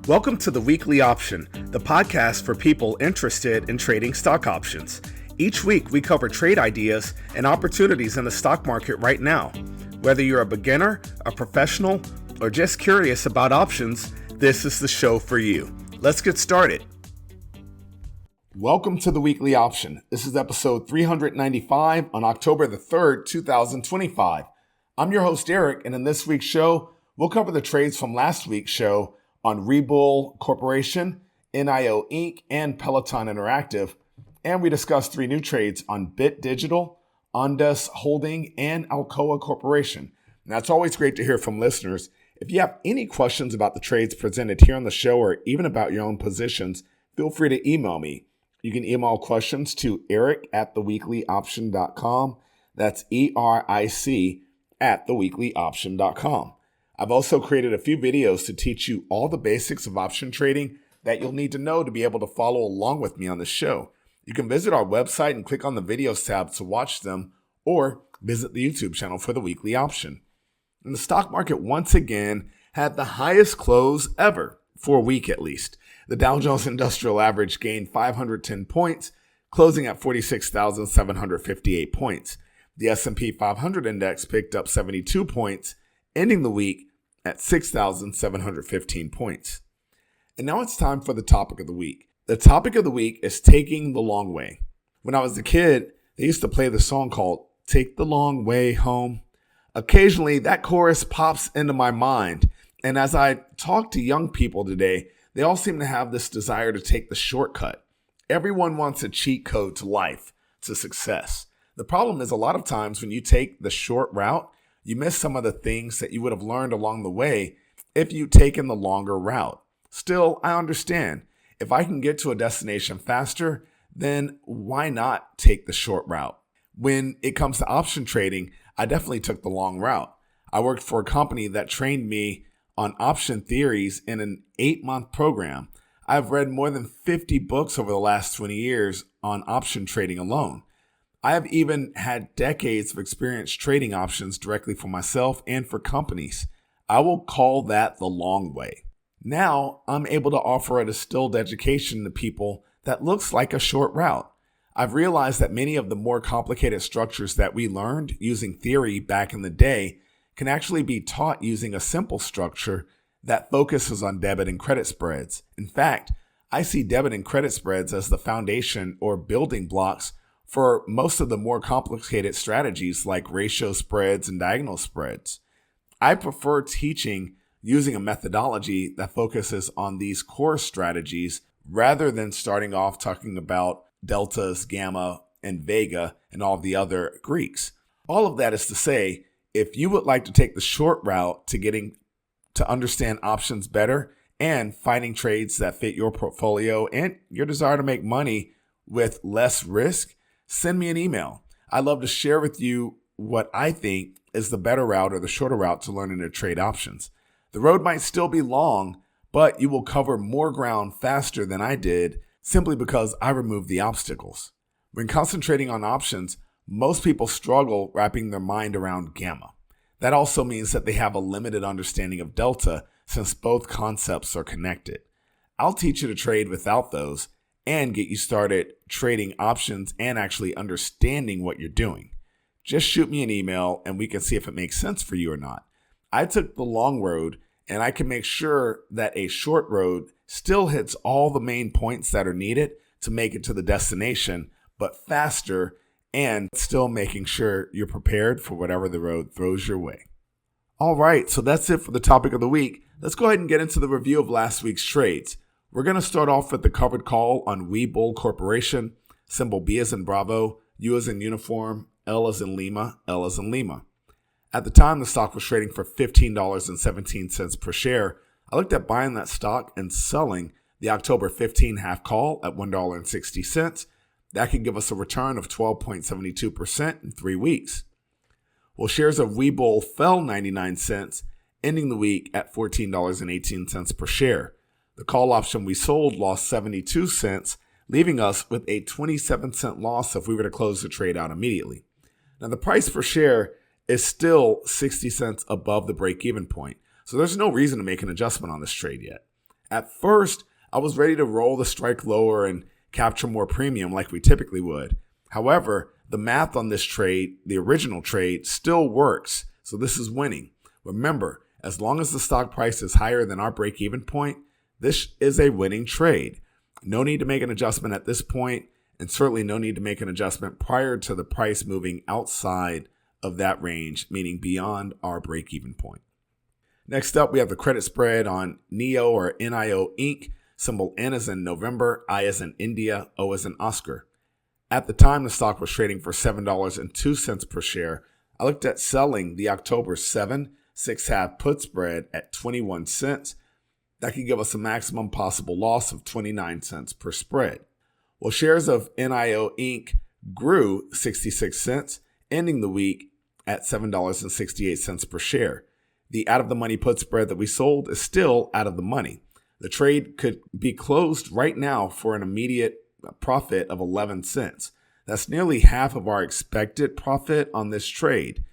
Welcome to the Weekly Option, the podcast for people interested in trading stock options. Each week, we cover trade ideas and opportunities in the stock market right now. Whether you're a beginner, a professional, or just curious about options, this is the show for you. Let's get started. Welcome to the Weekly Option. This is episode 395 on October the 3rd, 2025. I'm your host, Eric, and in this week's show, we'll cover the trades from last week's show on Webull Corporation, NIO Inc, and Peloton Interactive. And we discussed three new trades on Bit Digital, Ondas Holding, and Alcoa Corporation. Now, it's always great to hear from listeners. If you have any questions about the trades presented here on the show or even about your own positions, feel free to email me. You can email questions to eric@theweeklyoption.com. That's ERIC@theweeklyoption.com. I've also created a few videos to teach you all the basics of option trading that you'll need to know to be able to follow along with me on the show. You can visit our website and click on the videos tab to watch them, or visit the YouTube channel for the Weekly Option. And the stock market once again had the highest close ever, for a week at least. The Dow Jones Industrial Average gained 510 points, closing at 46,758 points. The S&P 500 index picked up 72 points, ending the week at 6,715 points. And now it's time for the topic of the week. The topic of the week is taking the long way. When I was a kid, they used to play the song called Take the Long Way Home. Occasionally, that chorus pops into my mind. And as I talk to young people today, they all seem to have this desire to take the shortcut. Everyone wants a cheat code to life, to success. The problem is a lot of times when you take the short route, you miss some of the things that you would have learned along the way if you'd taken the longer route. Still, I understand. If I can get to a destination faster, then why not take the short route? When it comes to option trading, I definitely took the long route. I worked for a company that trained me on option theories in an 8-month program. I've read more than 50 books over the last 20 years on option trading alone. I have even had decades of experience trading options directly for myself and for companies. I will call that the long way. Now, I'm able to offer a distilled education to people that looks like a short route. I've realized that many of the more complicated structures that we learned using theory back in the day can actually be taught using a simple structure that focuses on debit and credit spreads. In fact, I see debit and credit spreads as the foundation or building blocks for most of the more complicated strategies like ratio spreads and diagonal spreads. I prefer teaching using a methodology that focuses on these core strategies rather than starting off talking about deltas, gamma, and vega, and all the other Greeks. All of that is to say, if you would like to take the short route to getting to understand options better and finding trades that fit your portfolio and your desire to make money with less risk, send me an email. I'd love to share with you what I think is the better route or the shorter route to learning to trade options. The road might still be long, but you will cover more ground faster than I did simply because I removed the obstacles. When concentrating on options, most people struggle wrapping their mind around gamma. That also means that they have a limited understanding of delta since both concepts are connected. I'll teach you to trade without those and get you started trading options and actually understanding what you're doing. Just shoot me an email and we can see if it makes sense for you or not. I took the long road and I can make sure that a short road still hits all the main points that are needed to make it to the destination, but faster and still making sure you're prepared for whatever the road throws your way. All right, so that's it for the topic of the week. Let's go ahead and get into the review of last week's trades. We're going to start off with the covered call on Webull Corporation, symbol B as in Bravo, U as in Uniform, L as in Lima, L as in Lima. At the time, the stock was trading for $15.17 per share. I looked at buying that stock and selling the October 15 half call at $1.60. That could give us a return of 12.72% in 3 weeks. Well, shares of Webull fell 99 cents, ending the week at $14.18 per share. The call option we sold lost 72 cents, leaving us with a 27-cent loss if we were to close the trade out immediately. Now, the price per share is still 60 cents above the break-even point, so there's no reason to make an adjustment on this trade yet. At first, I was ready to roll the strike lower and capture more premium like we typically would. However, the math on this trade, the original trade, still works, so this is winning. Remember, as long as the stock price is higher than our break-even point, this is a winning trade. No need to make an adjustment at this point, and certainly no need to make an adjustment prior to the price moving outside of that range, meaning beyond our break-even point. Next up, we have the credit spread on NIO or NIO Inc. Symbol N as in November, I as in India, O as in Oscar. At the time the stock was trading for $7.02 per share, I looked at selling the October 7 6/2 put spread at 21 cents. That could give us a maximum possible loss of 29 cents per spread. Well, shares of NIO Inc. grew 66 cents, ending the week at $7.68 per share. The out-of-the-money put spread that we sold is still out of the money. The trade could be closed right now for an immediate profit of 11 cents. That's nearly half of our expected profit on this trade.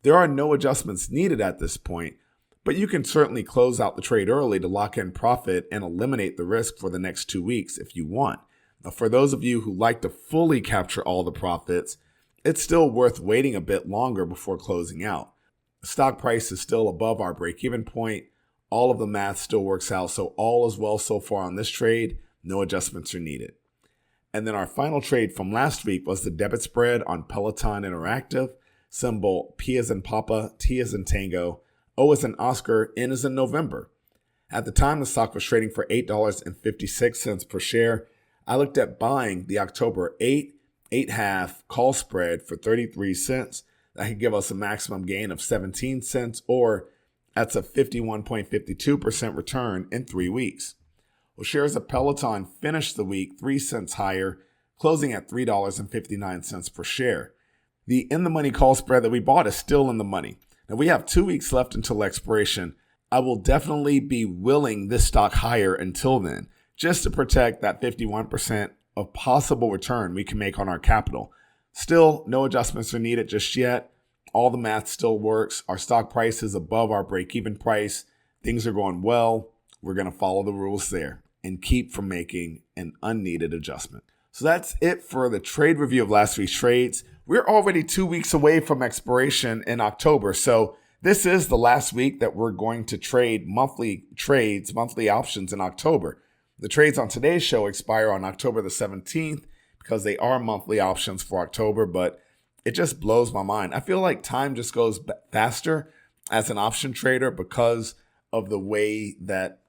There are no adjustments needed at this point, but you can certainly close out the trade early to lock in profit and eliminate the risk for the next 2 weeks if you want. Now, for those of you who like to fully capture all the profits, it's still worth waiting a bit longer before closing out. The stock price is still above our break-even point. All of the math still works out, so all is well so far on this trade. No adjustments are needed. And then our final trade from last week was the debit spread on Peloton Interactive, symbol P as in Papa, T as in Tango, O as in Oscar, N as in November. At the time, the stock was trading for $8.56 per share. I looked at buying the October 8.5 call spread for 33 cents. That could give us a maximum gain of 17 cents, or that's a 51.52% return in 3 weeks. Well, shares of Peloton finished the week 3 cents higher, closing at $3.59 per share. The in-the-money call spread that we bought is still in the money. Now, we have 2 weeks left until expiration. I will definitely be willing this stock higher until then, just to protect that 51% of possible return we can make on our capital. Still, no adjustments are needed just yet. All the math still works. Our stock price is above our break-even price. Things are going well. We're going to follow the rules there and keep from making an unneeded adjustment. So that's it for the trade review of last week's trades. We're already 2 weeks away from expiration in October. So this is the last week that we're going to trade monthly options in October. The trades on today's show expire on October the 17th because they are monthly options for October, but it just blows my mind. I feel like time just goes faster as an option trader because of the way that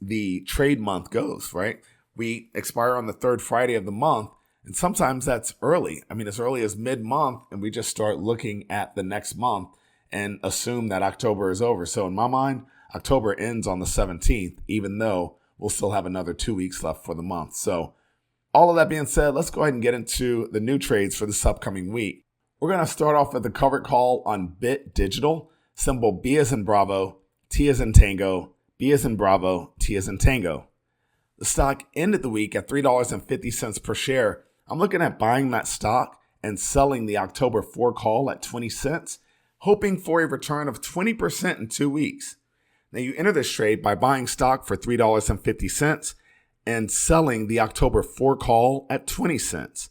the trade month goes, right? We expire on the third Friday of the month, and sometimes that's early. I mean, as early as mid-month, and we just start looking at the next month and assume that October is over. So in my mind, October ends on the 17th, even though we'll still have another 2 weeks left for the month. So all of that being said, let's go ahead and get into the new trades for this upcoming week. We're going to start off with the covered call on Bit Digital, symbol B as in Bravo, T as in Tango, B as in Bravo, T as in Tango. The stock ended the week at $3.50 per share. I'm looking at buying that stock and selling the October 4 call at 20 cents, hoping for a return of 20% in 2 weeks. Now, you enter this trade by buying stock for $3.50 and selling the October 4 call at 20 cents.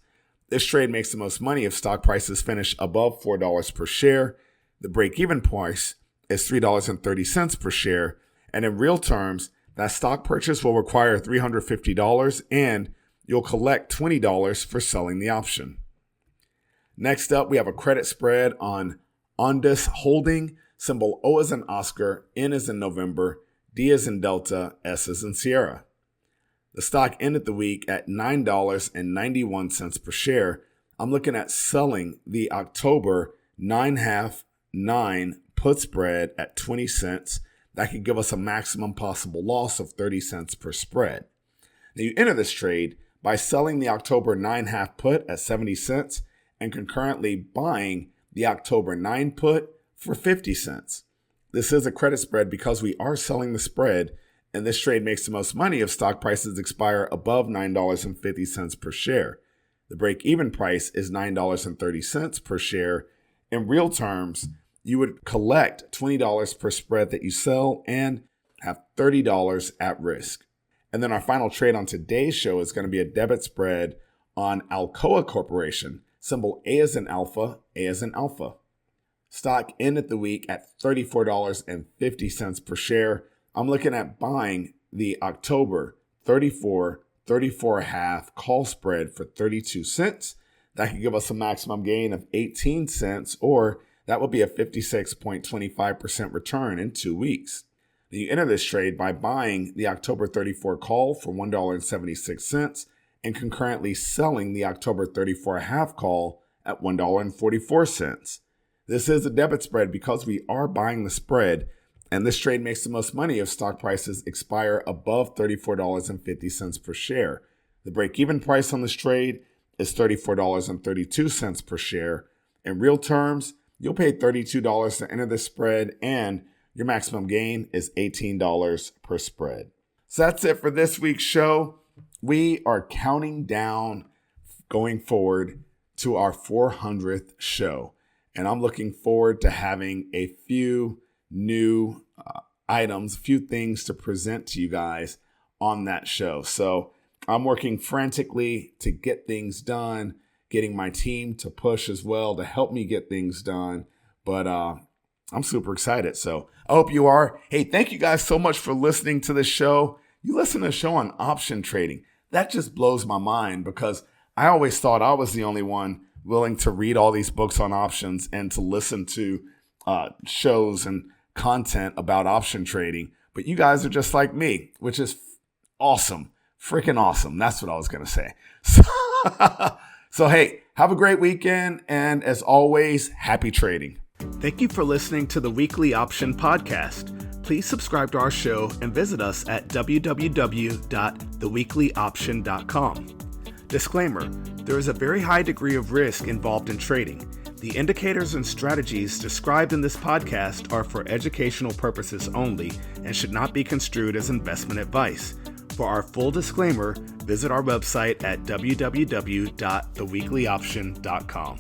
This trade makes the most money if stock prices finish above $4 per share. The break-even price is $3.30 per share. And in real terms, that stock purchase will require $350 and you'll collect $20 for selling the option. Next up, we have a credit spread on Ondas Holding, symbol O as in Oscar, N as in November, D as in Delta, S as in Sierra. The stock ended the week at $9.91 per share. I'm looking at selling the October 9.5/9 put spread at 20 cents. That could give us a maximum possible loss of 30 cents per spread. Now you enter this trade by selling the October 9.5 put at 70 cents and concurrently buying the October 9 put for 50 cents. This is a credit spread because we are selling the spread, and this trade makes the most money if stock prices expire above $9.50 per share. The break-even price is $9.30 per share. In real terms, you would collect $20 per spread that you sell and have $30 at risk. And then our final trade on today's show is going to be a debit spread on Alcoa Corporation, symbol A as in alpha, A as in alpha. Stock ended the week at $34.50 per share. I'm looking at buying the October 34.5 call spread for 32 cents. That could give us a maximum gain of 18 cents, or that would be a 56.25% return in 2 weeks. Then you enter this trade by buying the October 34 call for $1.76 and concurrently selling the October 34.5 call at $1.44. This is a debit spread because we are buying the spread, and this trade makes the most money if stock prices expire above $34.50 per share. The break-even price on this trade is $34.32 per share. In real terms, you'll pay $32 to enter this spread, and your maximum gain is $18 per spread. So that's it for this week's show. We are counting down going forward to our 400th show. And I'm looking forward to having a few new items, a few things to present to you guys on that show. So I'm working frantically to get things done, getting my team to push as well to help me get things done. But I'm super excited. So I hope you are. Hey, thank you guys so much for listening to this show. You listen to the show on option trading. That just blows my mind because I always thought I was the only one willing to read all these books on options and to listen to shows and content about option trading. But you guys are just like me, which is awesome. Freaking awesome. That's what I was going to say. So, hey, have a great weekend. And as always, happy trading. Thank you for listening to the Weekly Option Podcast. Please subscribe to our show and visit us at www.theweeklyoption.com. Disclaimer, there is a very high degree of risk involved in trading. The indicators and strategies described in this podcast are for educational purposes only and should not be construed as investment advice. For our full disclaimer, visit our website at www.theweeklyoption.com.